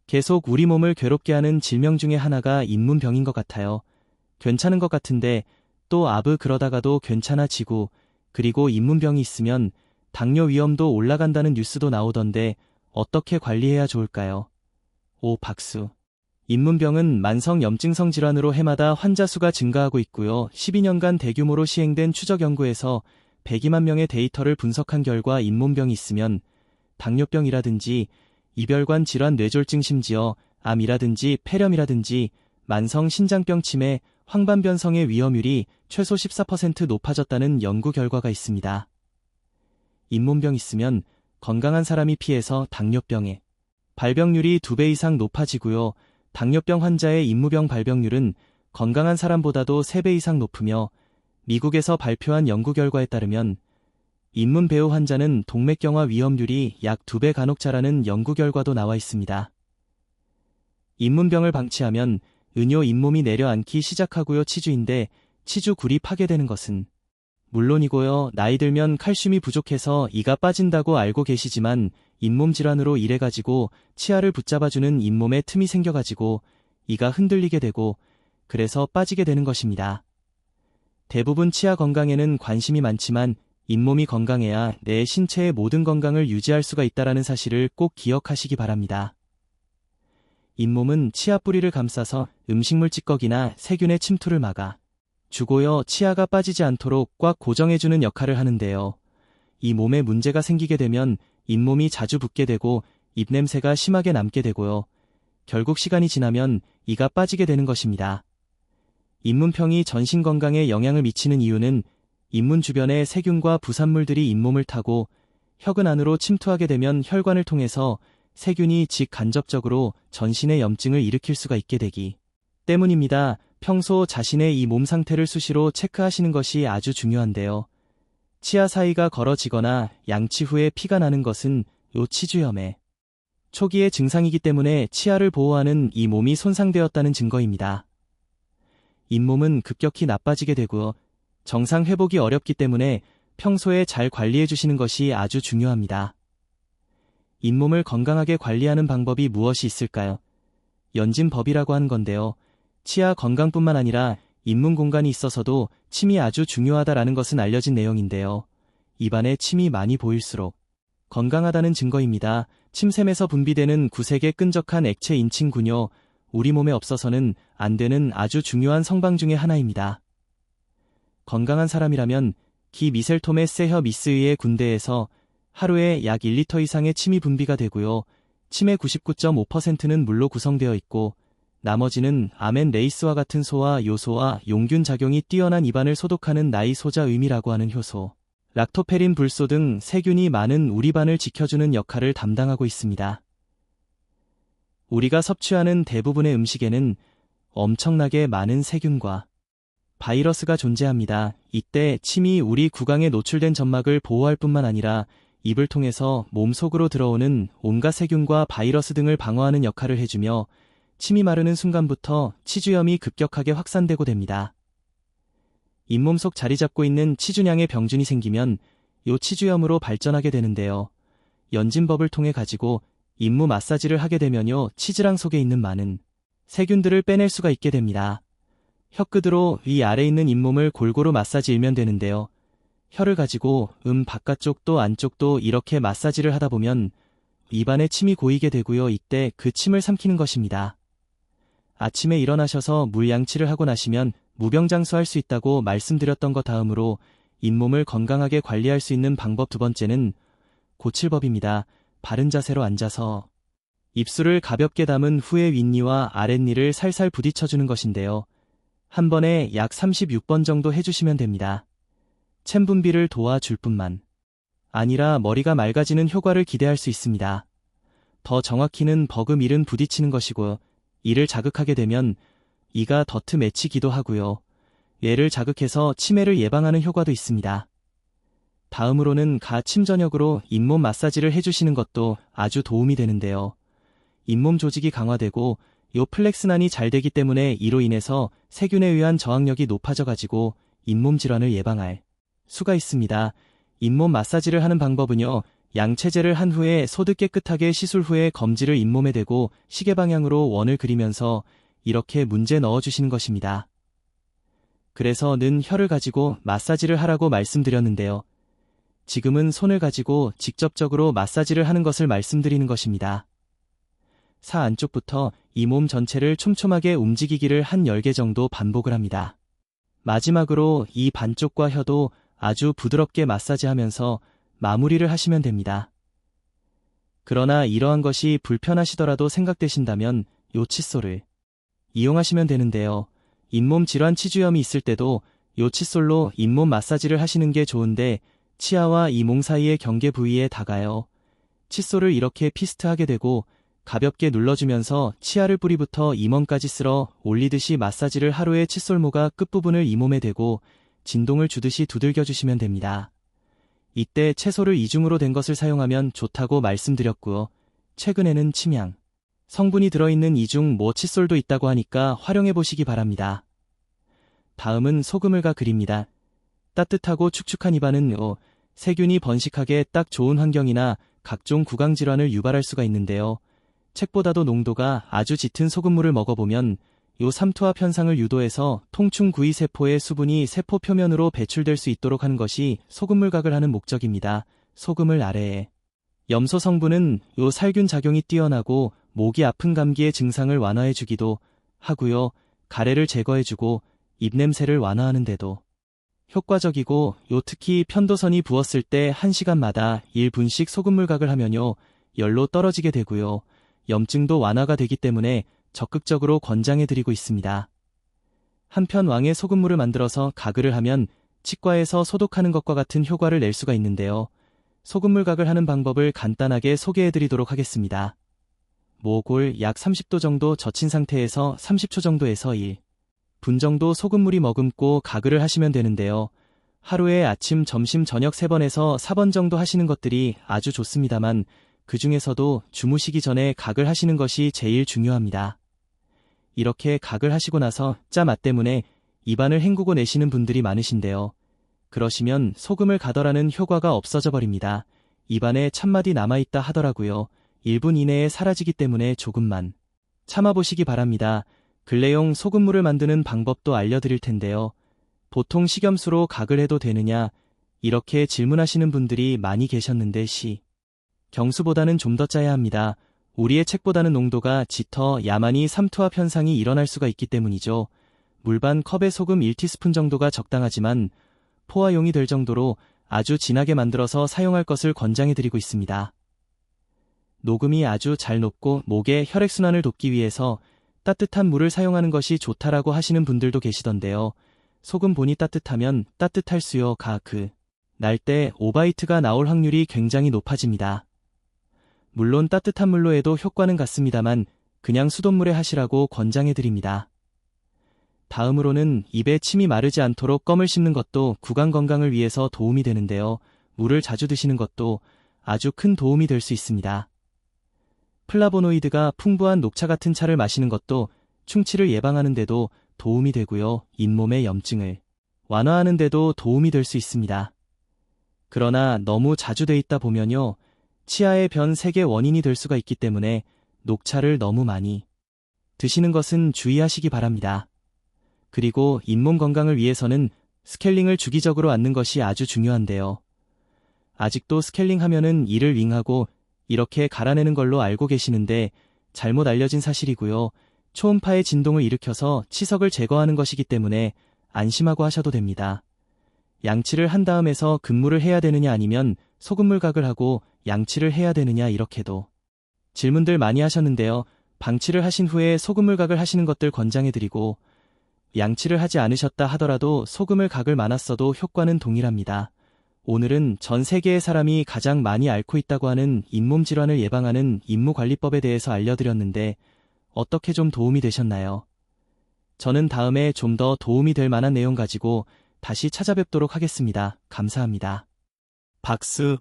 계속 우리 몸을 괴롭게 하는 질병 중에 하나가 잇몸병인 것 같아요. 괜찮은 것 같은데 또 그러다가도 괜찮아지고 그리고 잇몸병이 있으면 당뇨 위험도 올라간다는 뉴스도 나오던데 어떻게 관리해야 좋을까요? 오, 박수. 잇몸병은 만성 염증성 질환으로 해마다 환자 수가 증가하고 있고요. 12년간 대규모로 시행된 추적 연구에서 102만 명의 데이터를 분석한 결과 잇몸병이 있으면 당뇨병이라든지 이별관 질환 뇌졸중 심지어 암이라든지 폐렴이라든지 만성 신장병 치매, 황반변성의 위험률이 최소 14% 높아졌다는 연구 결과가 있습니다. 잇몸병 있으면 건강한 사람이 피해서 당뇨병의 발병률이 2배 이상 높아지고요. 당뇨병 환자의 잇몸병 발병률은 건강한 사람보다도 3배 이상 높으며 미국에서 발표한 연구 결과에 따르면 잇몸 배우 환자는 동맥경화 위험률이 약 2배 간혹자라는 연구 결과도 나와 있습니다. 잇몸병을 방치하면 은요 잇몸이 내려앉기 시작하고요. 치주인데 치주굴이 파괴되는 것은 물론이고요. 나이 들면 칼슘이 부족해서 이가 빠진다고 알고 계시지만 잇몸 질환으로 이래가지고 치아를 붙잡아주는 잇몸에 틈이 생겨가지고 이가 흔들리게 되고 그래서 빠지게 되는 것입니다. 대부분 치아 건강에는 관심이 많지만 잇몸이 건강해야 내 신체의 모든 건강을 유지할 수가 있다는 사실을 꼭 기억하시기 바랍니다. 잇몸은 치아 뿌리를 감싸서 음식물 찌꺼기나 세균의 침투를 막아 주고요. 치아가 빠지지 않도록 꽉 고정해주는 역할을 하는데요. 이 몸에 문제가 생기게 되면 잇몸이 자주 붓게 되고 입냄새가 심하게 남게 되고요. 결국 시간이 지나면 이가 빠지게 되는 것입니다. 잇몸병이 전신 건강에 영향을 미치는 이유는 잇몸 주변의 세균과 부산물들이 잇몸을 타고 혈관 안으로 침투하게 되면 혈관을 통해서 세균이 직간접적으로 전신의 염증을 일으킬 수가 있게 되기 때문입니다. 평소 자신의 이 몸 상태를 수시로 체크하시는 것이 아주 중요한데요. 치아 사이가 걸어지거나 양치 후에 피가 나는 것은 치주염의 초기의 증상이기 때문에 치아를 보호하는 이 몸이 손상되었다는 증거입니다. 잇몸은 급격히 나빠지게 되고 정상 회복이 어렵기 때문에 평소에 잘 관리해 주시는 것이 아주 중요합니다. 잇몸을 건강하게 관리하는 방법이 무엇이 있을까요? 연진법이라고 하는 건데요. 치아 건강뿐만 아니라 잇몸 공간이 있어서도 침이 아주 중요하다라는 것은 알려진 내용인데요. 입안에 침이 많이 보일수록 건강하다는 증거입니다. 침샘에서 분비되는 구색의 끈적한 액체 인친군요. 우리 몸에 없어서는 안 되는 아주 중요한 성방 중의 하나입니다. 건강한 사람이라면 기 미셀토메세혀 미스의 군대에서 하루에 약 1리터 이상의 침이 분비가 되고요. 침의 99.5%는 물로 구성되어 있고 나머지는 아멘레이스와 같은 소화 요소와 용균 작용이 뛰어난 입안을 소독하는 나이소자 의미라고 하는 효소, 락토페린 불소 등 세균이 많은 우리 입안을 지켜주는 역할을 담당하고 있습니다. 우리가 섭취하는 대부분의 음식에는 엄청나게 많은 세균과 바이러스가 존재합니다. 이때 침이 우리 구강에 노출된 점막을 보호할 뿐만 아니라 입을 통해서 몸속으로 들어오는 온갖 세균과 바이러스 등을 방어하는 역할을 해주며 침이 마르는 순간부터 치주염이 급격하게 확산되고 됩니다. 잇몸 속 자리 잡고 있는 치주량의 병균이 생기면 요 치주염으로 발전하게 되는데요. 연진법을 통해 가지고 잇몸 마사지를 하게 되면요. 치즈랑 속에 있는 많은 세균들을 빼낼 수가 있게 됩니다. 혀끝으로 위아래 있는 잇몸을 골고루 마사지 일면 되는데요. 혀를 가지고 바깥쪽도 안쪽도 이렇게 마사지를 하다 보면 입안에 침이 고이게 되고요. 이때 그 침을 삼키는 것입니다. 아침에 일어나셔서 물 양치를 하고 나시면 무병장수할 수 있다고 말씀드렸던 것 다음으로 잇몸을 건강하게 관리할 수 있는 방법 두 번째는 고칠법입니다. 바른 자세로 앉아서 입술을 가볍게 담은 후에 윗니와 아랫니를 살살 부딪혀주는 것인데요. 한 번에 약 36번 정도 해주시면 됩니다. 침 분비를 도와줄 뿐만 아니라 머리가 맑아지는 효과를 기대할 수 있습니다. 더 정확히는 버금일은 부딪히는 것이고 이를 자극하게 되면 이가 덧트 맺히기도 하고요. 얘를 자극해서 치매를 예방하는 효과도 있습니다. 다음으로는 침 전역으로 잇몸 마사지를 해주시는 것도 아주 도움이 되는데요. 잇몸 조직이 강화되고 요 플렉스난이 잘 되기 때문에 이로 인해서 세균에 의한 저항력이 높아져가지고 잇몸 질환을 예방할 수가 있습니다. 잇몸 마사지를 하는 방법은요. 양체제를 한 후에 소드 깨끗하게 시술 후에 검지를 잇몸에 대고 시계 방향으로 원을 그리면서 이렇게 문제 넣어주시는 것입니다. 그래서 는 혀를 가지고 마사지를 하라고 말씀드렸는데요. 지금은 손을 가지고 직접적으로 마사지를 하는 것을 말씀드리는 것입니다. 사 안쪽부터 이 몸 전체를 촘촘하게 움직이기를 한 10개 정도 반복을 합니다. 마지막으로 이 반쪽과 혀도 아주 부드럽게 마사지하면서 마무리를 하시면 됩니다. 그러나 이러한 것이 불편하시더라도 생각되신다면 요 칫솔을 이용하시면 되는데요. 잇몸 질환 치주염이 있을 때도 요 칫솔로 잇몸 마사지를 하시는 게 좋은데 치아와 이 몽 사이의 경계 부위에 다가요. 칫솔을 이렇게 피스트하게 되고 가볍게 눌러주면서 치아를 뿌리부터 임원까지 쓸어 올리듯이 마사지를 하루에 칫솔모가 끝부분을 이 몸에 대고 진동을 주듯이 두들겨주시면 됩니다. 이때 채소를 이중으로 된 것을 사용하면 좋다고 말씀드렸고요. 최근에는 침향 성분이 들어있는 이중 모 칫솔도 있다고 하니까 활용해보시기 바랍니다. 다음은 소금을가 그립니다. 따뜻하고 축축한 입안은 세균이 번식하게 딱 좋은 환경이나 각종 구강질환을 유발할 수가 있는데요. 책보다도 농도가 아주 짙은 소금물을 먹어보면 요 삼투압 현상을 유도해서 통충구이세포의 수분이 세포 표면으로 배출될 수 있도록 하는 것이 소금물각을 하는 목적입니다. 소금을 아래에 염소 성분은 요 살균 작용이 뛰어나고 목이 아픈 감기의 증상을 완화해주기도 하고요. 가래를 제거해주고 입냄새를 완화하는 데도 효과적이고 특히 편도선이 부었을 때 1시간마다 1분씩 소금물각을 하면요. 열로 떨어지게 되고요. 염증도 완화가 되기 때문에 적극적으로 권장해드리고 있습니다. 한편 왕의 소금물을 만들어서 가글을 하면 치과에서 소독하는 것과 같은 효과를 낼 수가 있는데요. 소금물각을 하는 방법을 간단하게 소개해드리도록 하겠습니다. 모골 약 30도 정도 젖힌 상태에서 30초 정도에서 1분 정도 소금물이 머금고 가글을 하시면 되는데요. 하루에 아침, 점심, 저녁 3번에서 4번 정도 하시는 것들이 아주 좋습니다만 그 중에서도 주무시기 전에 가글 하시는 것이 제일 중요합니다. 이렇게 가글 하시고 나서 짜 맛 때문에 입안을 헹구고 내시는 분들이 많으신데요. 그러시면 소금을 가더라는 효과가 없어져 버립니다. 입안에 찬맛이 남아있다 하더라고요. 1분 이내에 사라지기 때문에 조금만 참아보시기 바랍니다. 근래용 소금물을 만드는 방법도 알려드릴 텐데요. 보통 식염수로 가글 해도 되느냐 이렇게 질문하시는 분들이 많이 계셨는데 경수보다는 좀 더 짜야 합니다. 우리의 책보다는 농도가 짙어 야만이 삼투압 현상이 일어날 수가 있기 때문이죠. 물 반 컵에 소금 1티스푼 정도가 적당하지만 포화용이 될 정도로 아주 진하게 만들어서 사용할 것을 권장해드리고 있습니다. 녹음이 아주 잘 높고 목의 혈액순환을 돕기 위해서 따뜻한 물을 사용하는 것이 좋다라고 하시는 분들도 계시던데요. 소금 본이 따뜻하면 따뜻할수록 날 때 오바이트가 나올 확률이 굉장히 높아집니다. 물론 따뜻한 물로 해도 효과는 같습니다만 그냥 수돗물에 하시라고 권장해드립니다. 다음으로는 입에 침이 마르지 않도록 껌을 씹는 것도 구강 건강을 위해서 도움이 되는데요. 물을 자주 드시는 것도 아주 큰 도움이 될 수 있습니다. 플라보노이드가 풍부한 녹차 같은 차를 마시는 것도 충치를 예방하는 데도 도움이 되고요. 잇몸의 염증을 완화하는 데도 도움이 될 수 있습니다. 그러나 너무 자주 돼 있다 보면요. 치아의 변 색의 원인이 될 수가 있기 때문에 녹차를 너무 많이 드시는 것은 주의하시기 바랍니다. 그리고 잇몸 건강을 위해서는 스케일링을 주기적으로 앉는 것이 아주 중요한데요. 아직도 스케일링 하면은 이를 윙하고 이렇게 갈아내는 걸로 알고 계시는데 잘못 알려진 사실이고요. 초음파의 진동을 일으켜서 치석을 제거하는 것이기 때문에 안심하고 하셔도 됩니다. 양치를 한 다음에서 근무를 해야 되느냐 아니면 소금물각을 하고 양치를 해야 되느냐 이렇게도 질문들 많이 하셨는데요. 방치를 하신 후에 소금물각을 하시는 것들 권장해드리고 양치를 하지 않으셨다 하더라도 소금을 각을 많았어도 효과는 동일합니다. 오늘은 전 세계의 사람이 가장 많이 앓고 있다고 하는 잇몸 질환을 예방하는 잇모관리법에 대해서 알려드렸는데 어떻게 좀 도움이 되셨나요? 저는 다음에 좀 더 도움이 될 만한 내용 가지고 다시 찾아뵙도록 하겠습니다. 감사합니다. 박수.